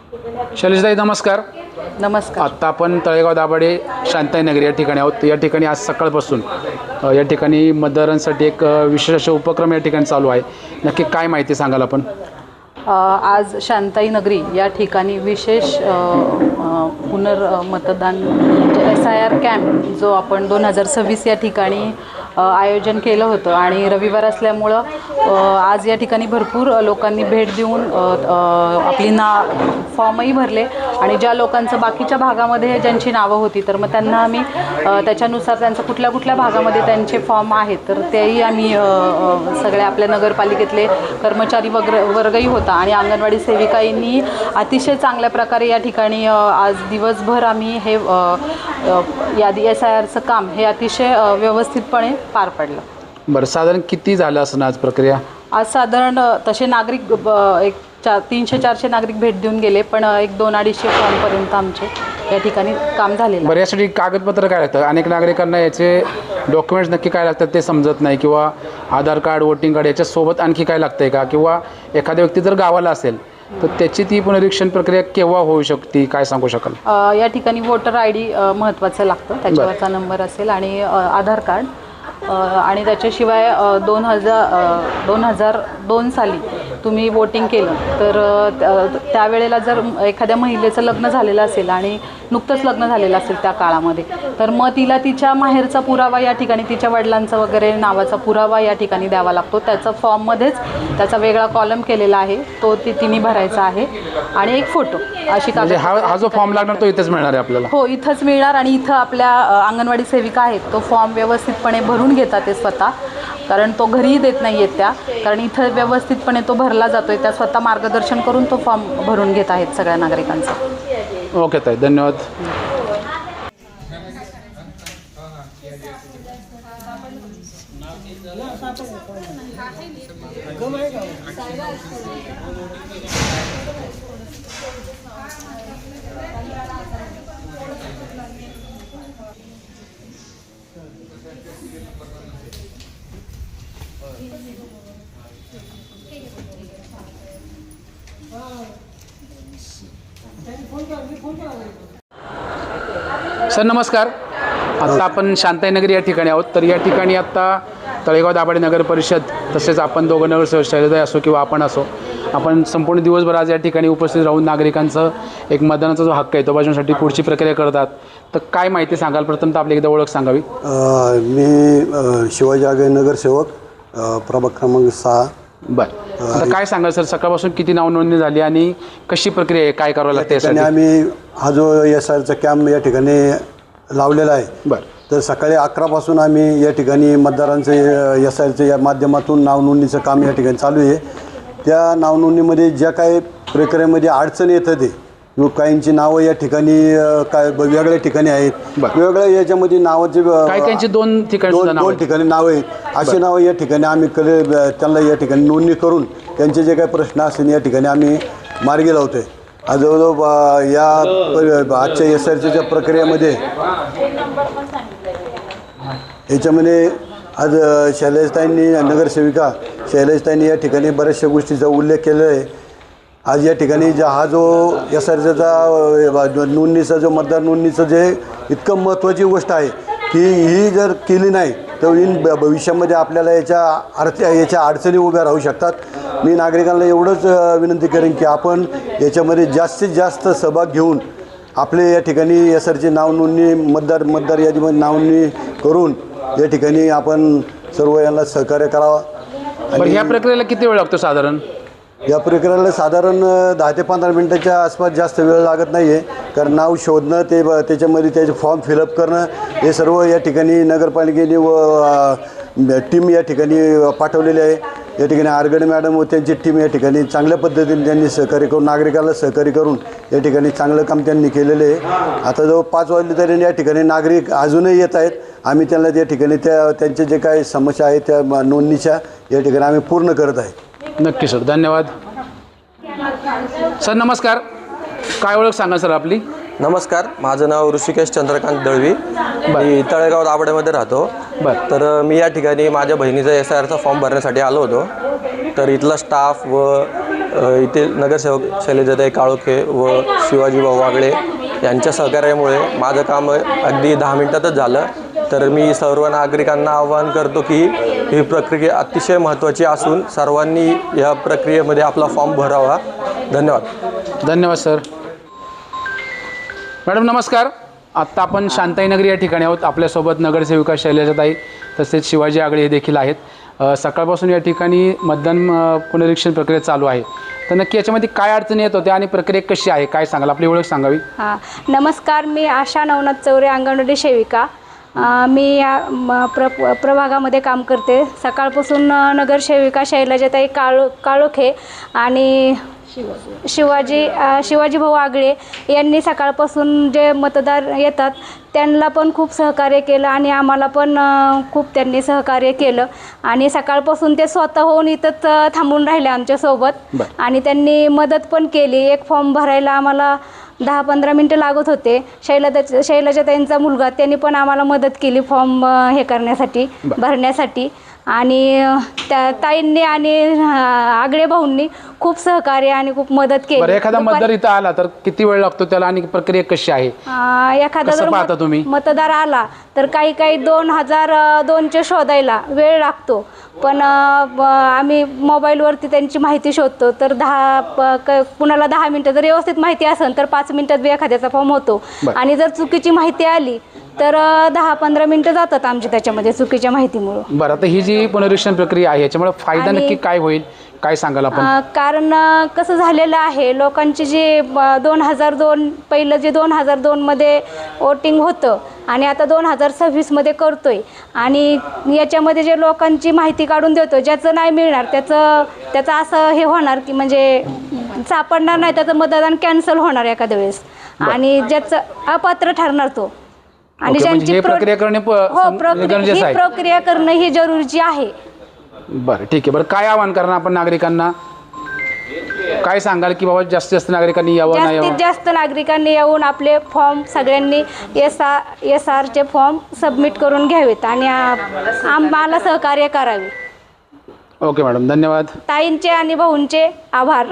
शैलेशताई नमस्कार. नमस्कार. आत्ता आपण तळेगाव दाभाडे शांताईनगर या ठिकाणी आहोत. या ठिकाणी आज सकाळपासून या ठिकाणी मतदारांसाठी एक विशेष असे उपक्रम या ठिकाणी चालू आहे. नक्की काय माहिती सांगाल आपण? आज शांताईनगरी या ठिकाणी विशेष पुनर्मतदान SIR कॅम्प जो आपण 2026 या ठिकाणी आयोजन केलं होतं आणि रविवार असल्यामुळं आज या ठिकाणी भरपूर लोकांनी भेट देऊन आपली फॉर्मही भरले आणि ज्या लोकांचं बाकीच्या भागामध्ये ज्यांची नावं होती तर मग त्यांना आम्ही त्याच्यानुसार त्यांचं कुठल्या भागामध्ये त्यांचे फॉर्म आहेत तर तेही आम्ही सगळ्या आपल्या नगरपालिकेतले कर्मचारी वर्गही होता आणि अंगणवाडी सेविकांनी अतिशय चांगल्या प्रकारे या ठिकाणी आज दिवसभर आम्ही हे यादी SIRचं काम हे अतिशय व्यवस्थितपणे पार पडलं. बरं, साधारण किती झालं असं आज प्रक्रिया? आज साधारण तसे नागरिक एक 300-400 नागरिक भेट देऊन गेले पण एक 200-250 फॉर्मपर्यंत आमचे या ठिकाणी काम झालेलं. बरं, यासाठी कागदपत्र काय लागतं? अनेक नागरिकांना याचे डॉक्युमेंट्स नक्की काय लागतात ते समजत नाही किंवा आधार कार्ड, वोटिंग कार्ड याच्यासोबत आणखी काय लागतं आहे का? किंवा एखाद्या व्यक्ती जर गावाला असेल तर त्याची ती पुनरीक्षण प्रक्रिया केव्हा होऊ शकते, काय सांगू शकाल? या ठिकाणी वोटर ID महत्त्वाचं लागतं, त्याच्यावरचा नंबर असेल आणि आधार कार्ड आणि त्याच्याशिवाय 2002 साली तुम्ही वोटिंग केलं तर त्यावेळेला जर एखाद्या महिलेचं लग्न झालेलं असेल आणि नुकतंच लग्न झालेलं असेल त्या काळामध्ये तर मग तिला तिच्या माहेरचा पुरावा या ठिकाणी तिच्या वडिलांचा वगैरे नावाचा पुरावा या ठिकाणी द्यावा लागतो. त्याचा फॉर्ममध्येच त्याचा वेगळा कॉलम केलेला आहे तो तिने भरायचा आहे आणि एक फोटो अशी हा जो फॉर्म लागणार तो इथेच मिळणार आहे आपल्याला? हो, इथंच मिळणार आणि इथं आपल्या अंगणवाडी सेविका आहेत तो फॉर्म व्यवस्थितपणे भरून घेतात ते स्वतः, कारण तो घरीही देत नाही आहेत त्या, कारण इथं व्यवस्थितपणे तो भरला जातो आहे. त्या स्वतः मार्गदर्शन करून तो फॉर्म भरून घेत आहेत सगळ्या नागरिकांचा. ओके ताई, धन्यवाद. सर नमस्कार. आत्ता आपण शांताईनगर या ठिकाणी आहोत. तर या ठिकाणी आत्ता तळेगाव दाभाडे नगर परिषद तसेच आपण दोघं नगरसेवक शैलेशताई असो किंवा आपण असो, आपण संपूर्ण दिवसभर आज या ठिकाणी उपस्थित राहून नागरिकांचं एक मतदानाचा जो हक्क आहे तो बजावण्यासाठी पुढची प्रक्रिया करतात. तर काय माहिती सांगाल? प्रथम तर आपली एकदा ओळख सांगावी. मी शिवाजी आगे नगरसेवक प्रभाग क्रमांक 6. बरं, आता काय सांगाल सर, सकाळपासून किती नाव नोंदणी झाली आणि कशी प्रक्रिया आहे, काय करावं लागतं यासाठी? आम्ही हा जो SIRचा कॅम्प या ठिकाणी लावलेला आहे. बरं, तर सकाळी 11पासून आम्ही या ठिकाणी मतदारांचं SIRच्या या माध्यमातून नावनोंदणीचं काम या ठिकाणी चालू आहे. त्या नावनोंदणीमध्ये ज्या काही प्रक्रियेमध्ये अडचण येतं ते काहींची नावं या ठिकाणी काय वेगळ्या ठिकाणी आहेत, वेगवेगळ्या याच्यामध्ये नावाचे काही दोन ठिकाणी नावं आहेत. असे नावं या ठिकाणी आम्ही त्यांना या ठिकाणी नोंदणी करून त्यांचे जे काही प्रश्न असतील या ठिकाणी आम्ही मार्गी लावतोय. आज जवळजवळ या आजच्या SIRच्या प्रक्रियेमध्ये याच्यामध्ये आज शैलेशताईंनी नगरसेविका शैलेशताईंनी या ठिकाणी बऱ्याचशा गोष्टीचा उल्लेख केलेला आहे. आज या ठिकाणी हा जो SIRचा नोंदणीचा जो मतदार नोंदणीचं जे इतकं महत्त्वाची गोष्ट आहे की ही जर केली नाही तर भविष्यामध्ये आपल्याला याच्या अडचणी उभ्या राहू शकतात. मी नागरिकांना एवढंच विनंती करेन की आपण याच्यामध्ये जास्तीत जास्त सहभाग घेऊन आपले या ठिकाणी SIRची नाव नोंदणी मतदार यादीमध्ये नाव नोंदणी करून या ठिकाणी आपण सर्व यांना सहकार्य करावं. या प्रक्रियेला किती वेळ लागतो साधारण? या प्रक्रियेला साधारण 10 ते 15 मिनटाच्या आसपास, जास्त वेळ लागत नाही आहे. कारण नाव शोधणं त्याच्यामध्ये त्याचे फॉर्म फिलअप करणं हे सर्व या ठिकाणी नगरपालिकेने टीम या ठिकाणी पाठवलेली आहे. या ठिकाणी आरगडे मॅडम व त्यांची टीम या ठिकाणी चांगल्या पद्धतीने त्यांनी सहकार्य करून नागरिकांना सहकार्य करून या ठिकाणी चांगलं काम त्यांनी केलेलं आहे. आता जवळ 5 वाजले तरी या ठिकाणी नागरिक अजूनही येत आहेत. आम्ही त्यांना त्या ठिकाणी त्यांचे जे काही समस्या आहेत त्या नोंदणीच्या या ठिकाणी आम्ही पूर्ण करत आहे. नक्की सर, धन्यवाद. सर नमस्कार, काय ओळख सांगा सर आपली? नमस्कार, माझं नाव ऋषिकेश चंद्रकांत दळवी. मी तळेगाव दाभाडेमध्ये राहतो. तर मी या ठिकाणी माझ्या बहिणीचा SIRचा फॉर्म भरण्यासाठी आलो होतो. तर इथला स्टाफ व इथे नगरसेवक शैलेजाताई काळोखे व शिवाजी भाऊ वागळे यांच्या सहकार्यामुळे माझं काम अगदी 10 मिनिटातच झालं. तर मी सर्व नागरिकांना आवाहन करतो की ही प्रक्रिया अतिशय महत्त्वाची असून सर्वांनी या प्रक्रियेमध्ये आपला फॉर्म भरावा. धन्यवाद. धन्यवाद सर. मॅडम नमस्कार. आत्ता आपण शांताईनगरी या ठिकाणी आहोत. आपल्यासोबत नगरसेविका शैलजाताई तसेच शिवाजी आगळे हे देखील आहेत. सकाळपासून या ठिकाणी मतदान पुनरीक्षण प्रक्रिया चालू आहे. तर नक्की याच्यामध्ये काय अडचणी येत होत्या आणि प्रक्रिया कशी आहे काय सांगाल, आपली ओळख सांगावी. हां नमस्कार, मी आशा नवनाथ चौरे, अंगणवाडी सेविका. मी या प्रभागामध्ये काम करते. सकाळपासून नगरसेविका शैलजाताई काळोखे आणि शिवाजी भाऊ आगळे यांनी सकाळपासून जे मतदार येतात त्यांना पण खूप सहकार्य केलं आणि आम्हाला पण खूप त्यांनी सहकार्य केलं. आणि सकाळपासून ते स्वतःहून इथंच थांबून राहिले आमच्यासोबत आणि त्यांनी मदत पण केली. एक फॉर्म भरायला आम्हाला 10-15 मिनटं लागत होते. शैलजाताईंचा मुलगा त्यांनी पण आम्हाला मदत केली फॉर्म हे करण्यासाठी, भरण्यासाठी. आणि त्या ताईंनी आणि आगळे भाऊंनी खूप सहकार्य आणि खूप मदत केली. एखादा मतदार इथं आला तर किती वेळ लागतो त्याला आणि प्रक्रिया कशी आहे? एखादा कसं पाहता तुम्ही? मतदार आला तर काही 2002चे शोधायला वेळ लागतो. पण आम्ही मोबाईलवरती त्यांची माहिती शोधतो. तर कुणाला 10 मिनटं जर व्यवस्थित माहिती असेल तर 5 मिनटात बी एखाद्याचा फॉर्म होतो. आणि जर चुकीची माहिती आली तर 10-15 मिनटं जातात आमची त्याच्यामध्ये चुकीच्या माहितीमुळे. बरं, आता ही जी पुनरीक्षण प्रक्रिया आहे याच्यामुळे फायदा नक्की काय होईल, काय सांगाल आपण? कारण कसं झालेलं आहे, लोकांची जी 2002 पहिलं जे 2002मध्ये वोटिंग होतं आणि आता 2026मध्ये करतोय. आणि याच्यामध्ये जे लोकांची माहिती काढून देतो, ज्याचं नाही मिळणार त्याचं असं हे होणार की म्हणजे सापडणार नाही, त्याचं मतदान कॅन्सल होणार एखाद्या वेळेस आणि ज्याचं अपात्र ठरणार तो. आणि ज्यांची प्रक्रिया करणे प्रक्रिया करणं ही जरुरीची आहे. बरं ठीक आहे. बरं, काय आवाहन करणार आपण नागरिकांना, काय सांगाल की बाबा जास्तीत जास्त नागरिकांनी यावं? जास्तीत जास्त नागरिकांनी येऊन आपले फॉर्म सगळ्यांनी SRचे फॉर्म सबमिट करून घ्यावेत आणि आम्हाला सहकार्य करावे. ओके मॅडम, धन्यवाद. ताईंचे आणि भाऊंचे आभार.